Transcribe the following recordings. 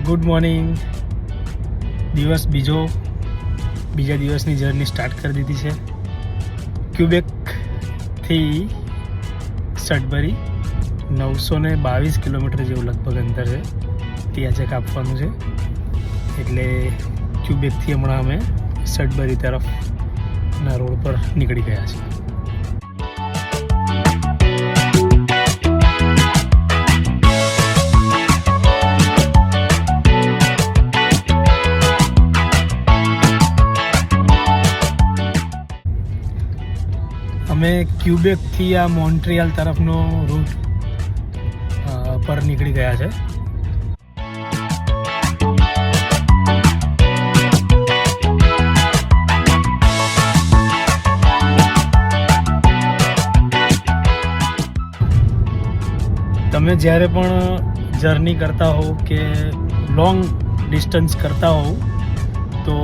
Good morning. બીજા દિવસની journey start કરી દીધી છે. ક્યુબેકથી સડબરી 922 કિલોમીટર જેવું લગભગ અંતર છે. ત્યાં ચેક આપવાનું છે. એટલે ક્યુબેકથી હમણાં અમે સડબરી તરફના રોડ પર નીકળી ગયા છીએ. અમે ક્યુબેકથી આ મોન્ટ્રિયલ તરફનો રૂટ પર નીકળી ગયા છે. તમે જ્યારે પણ જર્ની કરતા હોવ કે લોંગ ડિસ્ટન્સ કરતા હોવ તો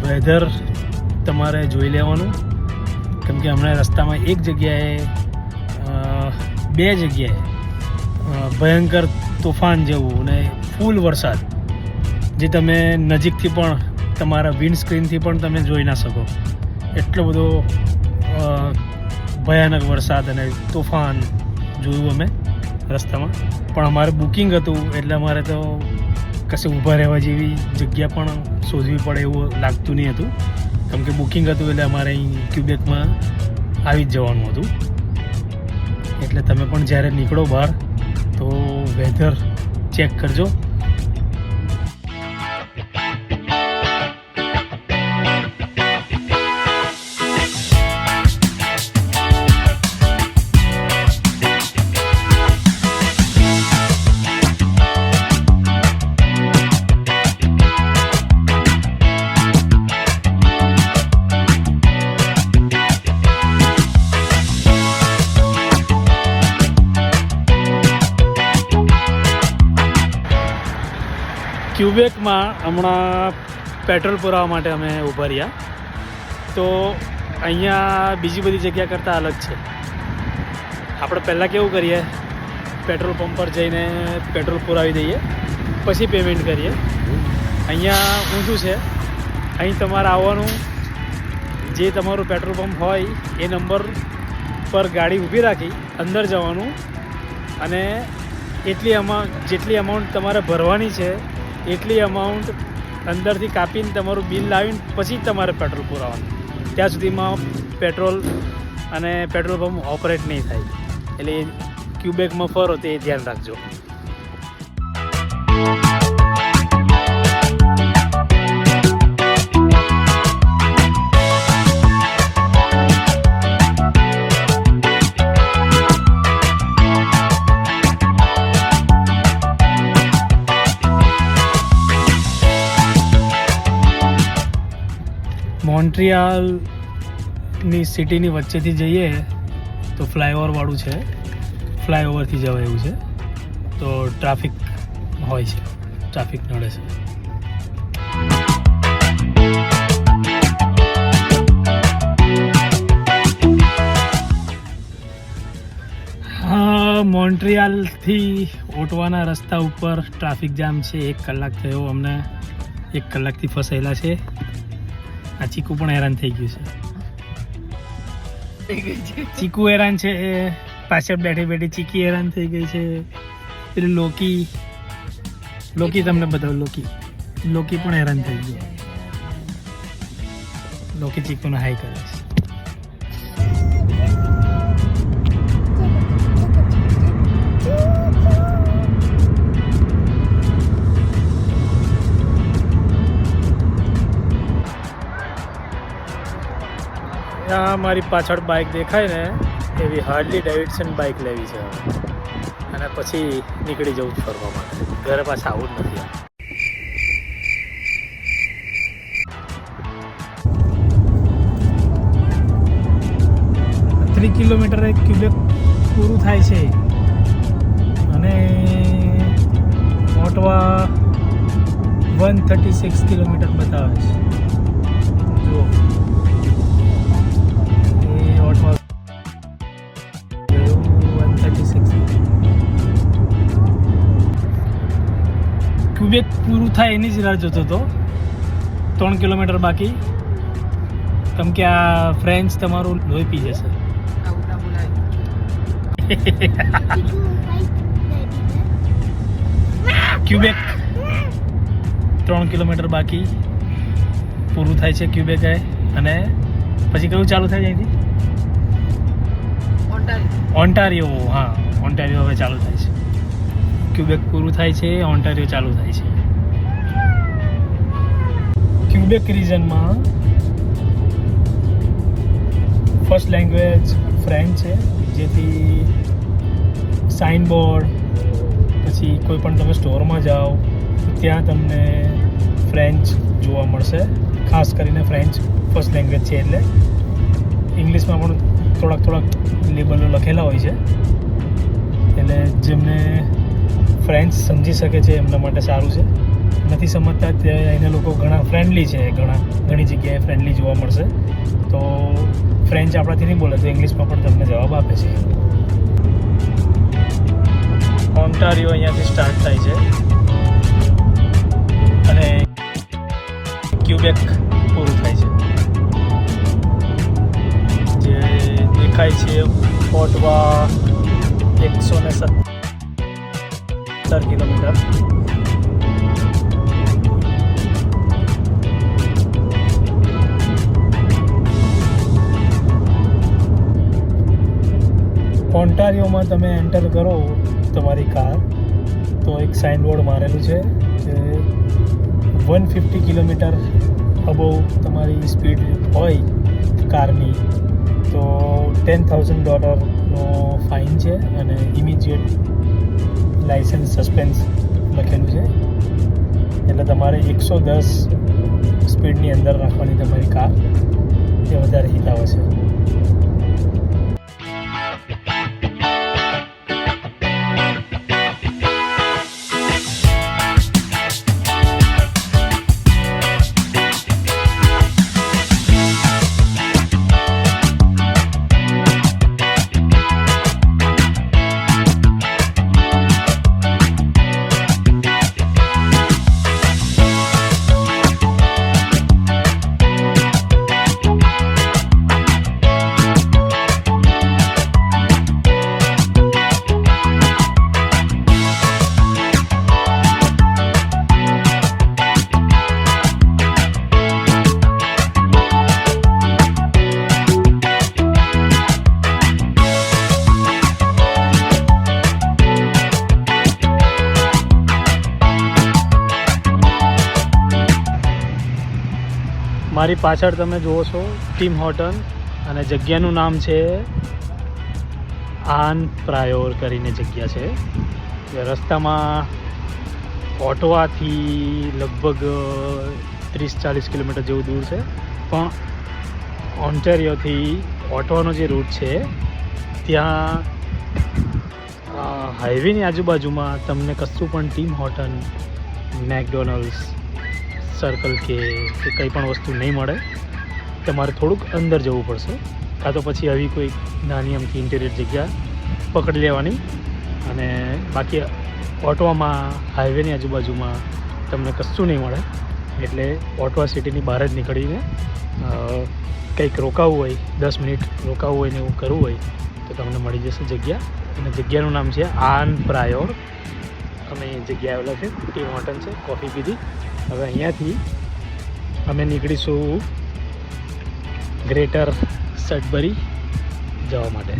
વેધર તમારે જોઈ લેવાનું. કેમ કે હમણાં રસ્તામાં એક જગ્યાએ બે જગ્યાએ ભયંકર તોફાન જેવું અને ફૂલ વરસાદ, જે તમે નજીકથી પણ તમારા વિન્ડસ્ક્રીનથી પણ તમે જોઈ ના શકો. એટલો બધો ભયાનક વરસાદ અને તોફાન જોયું અમે રસ્તામાં. પણ અમારે બુકિંગ હતું એટલે અમારે તો કશે ઊભા રહેવા જેવી જગ્યા પણ શોધવી પડે એવું લાગતું નહીં હતું. કેમ કે બુકિંગ હતું એટલે અમારે અહીં ક્યુબેકમાં આવી જ જવાનું હતું. એટલે તમે પણ જ્યારે નીકળો બહાર તો વેધર ચેક કરજો. ક્યુબેકમાં હમણાં પેટ્રોલ પુરાવા માટે અમે ઊભા રહ્યા. તો અહીંયા બીજી બધી જગ્યા કરતાં અલગ છે. આપણે પહેલાં કેવું કરીએ, પેટ્રોલ પંપ પર જઈને પેટ્રોલ પુરાવી દઈએ, પછી પેમેન્ટ કરીએ. અહીંયા ઊંધું છે. અહીં તમારે આવવાનું, જે તમારું પેટ્રોલ પંપ હોય એ નંબર પર ગાડી ઊભી રાખી અંદર જવાનું અને જેટલી અમાઉન્ટ તમારે ભરવાની છે એટલી અમાઉન્ટ અંદરથી કાપીને તમારું બિલ લાવીને પછી તમારે પેટ્રોલ પુરાવવાનું. ત્યાં સુધીમાં પેટ્રોલ અને પેટ્રોલ પંપ ઓપરેટ નહીં થાય. એટલે ક્યુબેકમાં ફરો તે ધ્યાન રાખજો. મોન્ટ્રિયલની સિટીની વચ્ચેથી જઈએ તો ફ્લાયઓવરવાળું છે. ફ્લાયઓવરથી જવાય એવું છે. તો ટ્રાફિક હોય છે, ટ્રાફિક નડે છે. હા, મોન્ટ્રિયલથી ઓટવાના રસ્તા ઉપર ટ્રાફિક જામ છે. 1 કલાક થયો અમને. 1 કલાકથી ફસાયેલા છે. આ ચીકુ પણ હેરાન થઈ ગયું છે. ચીકુ હેરાન છે, પાછળ બેઠી બેઠી ચીકી હેરાન થઈ ગઈ છે. પેલી લોકી તમને બતાવું. લોકી પણ હેરાન થઈ ગયો. લોકી ચીકુને હાઈ કરે છે. મારી પાછળ બાઇક દેખાય ને એવી હાર્લી ડેવિડસન બાઇક લેવી છે અને પછી નીકળી જવું ફરવા માટે. ઘરે પાછા આવું જ નથી. 3 કિલોમીટર ક્યુબેક પૂરું થાય છે અને ઓટવા 136 કિલોમીટર બતાવે છે. જુઓ, ક્યુબેક પૂરું થાય એની જ રાહ જોતો હતો. 3 કિલોમીટર બાકી. કેમ કે આ ફ્રેન્ચ તમારું લોહી પી જશે. ક્યુબેક 3 કિલોમીટર બાકી પૂરું થાય છે ક્યુબેક. અને પછી કયું ચાલુ થાય અહીંથી? ઓન્ટારિયો. હા, ઓન્ટારિયો હવે ચાલુ થાય છે. ક્યુબેક પૂરું થાય છે, ઓન્ટારિયો ચાલુ થાય છે. ક્યુબેક રિજનમાં ફર્સ્ટ લેંગ્વેજ ફ્રેન્ચ છે, જેથી સાઇન બોર્ડ પછી કોઈ પણ તમે સ્ટોરમાં જાઓ ત્યાં તમને ફ્રેન્ચ જોવા મળશે. ખાસ કરીને ફ્રેન્ચ ફર્સ્ટ લેંગ્વેજ છે એટલે ઇંગ્લિશમાં પણ થોડાક લેબલો લખેલા હોય છે, એટલે જેમને ફ્રેન્ચ સમજી શકે છે એમના માટે સારું છે. નથી સમજતા તે એના લોકો ઘણા ફ્રેન્ડલી છે, ઘણી જગ્યાએ ફ્રેન્ડલી જોવા મળશે. તો ફ્રેન્ચ આપણાથી નહીં બોલે તો ઇંગ્લિશમાં પણ તમને જવાબ આપે છે. ઓન્ટારિયો અહીંયાથી સ્ટાર્ટ થાય છે અને ક્યુબેક પૂરું થાય છે. જે દેખાય છે ઓટવા 117 કિલોમીટર. ઓન્ટારિયોમાં તમે એન્ટર કરો તમારી કાર તો એક સાઇન બોર્ડ મારેલું છે કે 150 કિલોમીટર અબોવ તમારી સ્પીડ હોય કારની તો $10,000 ફાઇન છે અને ઇમિજિએટ લાઇસન્સ સસ્પેન્સ લખેલું છે. એટલે તમારે 110 સ્પીડની અંદર રાખવાની તમારી કાર, એ વધારે હિતાવ છે. મારી પાછળ તમે જુઓ છો ટીમ હોર્ટન અને જગ્યાનું નામ છે આન પ્રાયોર કરીને જગ્યા છે. રસ્તામાં ઓટવાથી લગભગ 30-40 કિલોમીટર જેવું દૂર છે, પણ ઓન્ટારિયોથી ઓટવાનો જે રૂટ છે ત્યાં હાઈવેની આજુબાજુમાં તમને કશું પણ ટીમ હોર્ટન, મેકડોનલ્ડ્સ, સર્કલ કે કંઈ પણ વસ્તુ નહીં મળે. તમારે થોડુંક અંદર જવું પડશે, કાં તો પછી આવી કોઈ નાની અમથી ઇન્ટિરિયર જગ્યા પકડી લેવાની. અને બાકી ઓટવામાં હાઈવેની આજુબાજુમાં તમને કશું નહીં મળે. એટલે ઓટવા સિટીની બહાર જ નીકળીને કંઈક રોકાવું હોય, 10 મિનિટ રોકાવું હોય ને એવું કરવું હોય તો તમને મળી જશે જગ્યા. અને જગ્યાનું નામ છે આન પ્રાયોર. અમે જગ્યા આવેલા છે, ટીમ હોર્ટન છે, કોફી પીધી. હવે અહીંયાથી અમે નીકળીશું ગ્રેટર સડબરી જવા માટે.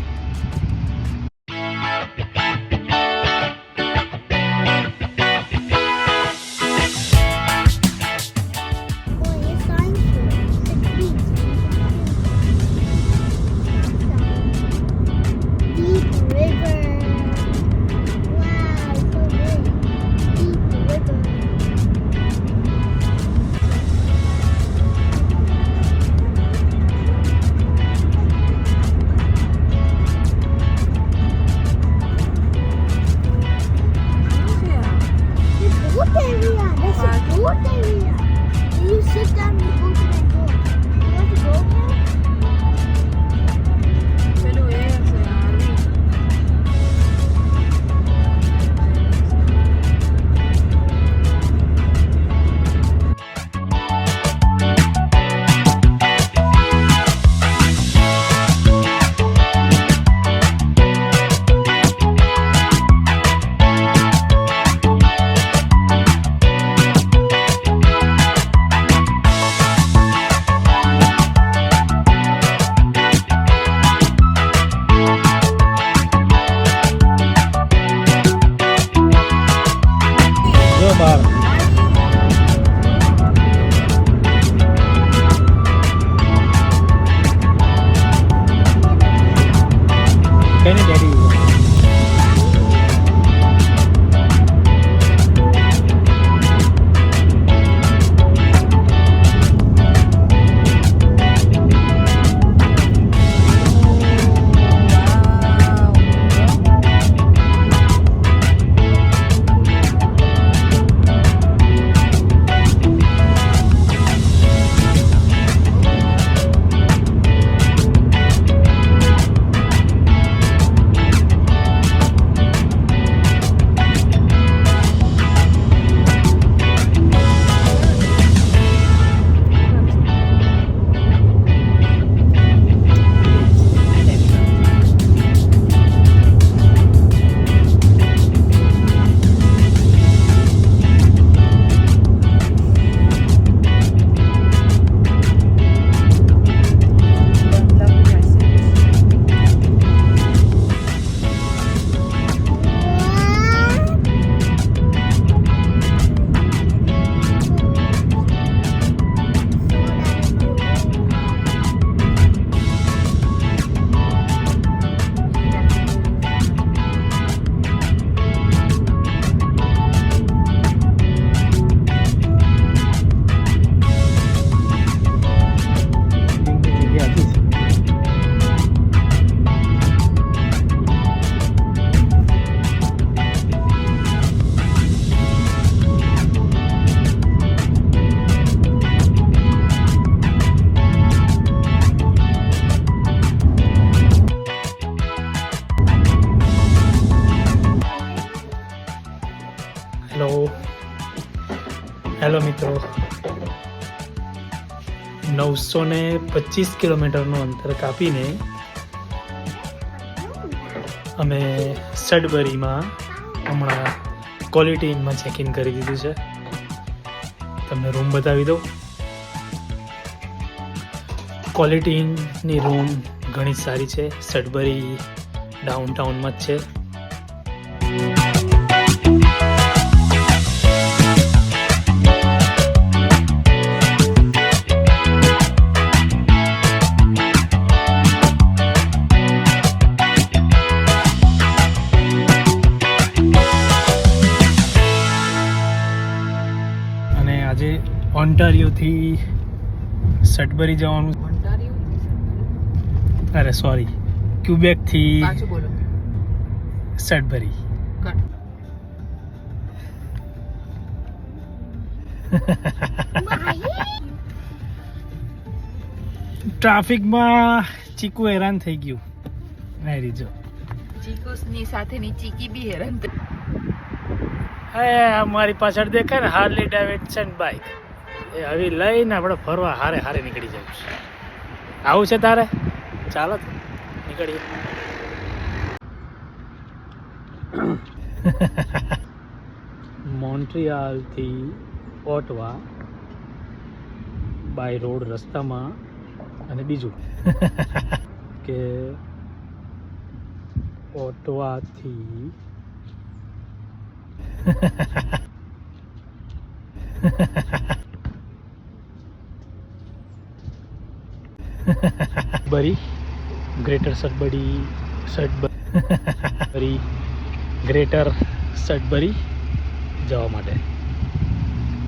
હેલો મિત્રો, 925 કિલોમીટરનું અંતર કાપીને અમે સડબરીમાં હમણાં ક્વોલિટી ઇનમાં ચેક ઇન કરી દીધું છે. તમને રૂમ બતાવી દઉં. ક્વોલિટી ઇનની રૂમ ઘણી સારી છે. સડબરી ડાઉનટાઉનમાં જ છે. અને આજે ઓન્ટારિયોથી સડબરી જવાનું. અરે સોરી, ક્યુબેકથી સડબરી. ટ્રાફિકમાં ચીકુ હેરાન થઈ ગયું. નહીં જો ચીકુસની સાથેની ચીકી બી હેરાન થઈ. અમારી પાછળ દેખાય ને હાર્લી ડેવિડસન બાઇક, એ હવે લઈને આપણે ફરવા હારે હારે નીકળી જવું છે. આવું છે તારે? ચાલો તો નીકળીએ. મોન્ટ્રિયાલથી ઓટવા બાય રોડ રસ્તામાં. અને બીજું કે ઓટવાથી બરી ગ્રેટર સડબરી ગ્રેટર સડબરી જવા માટે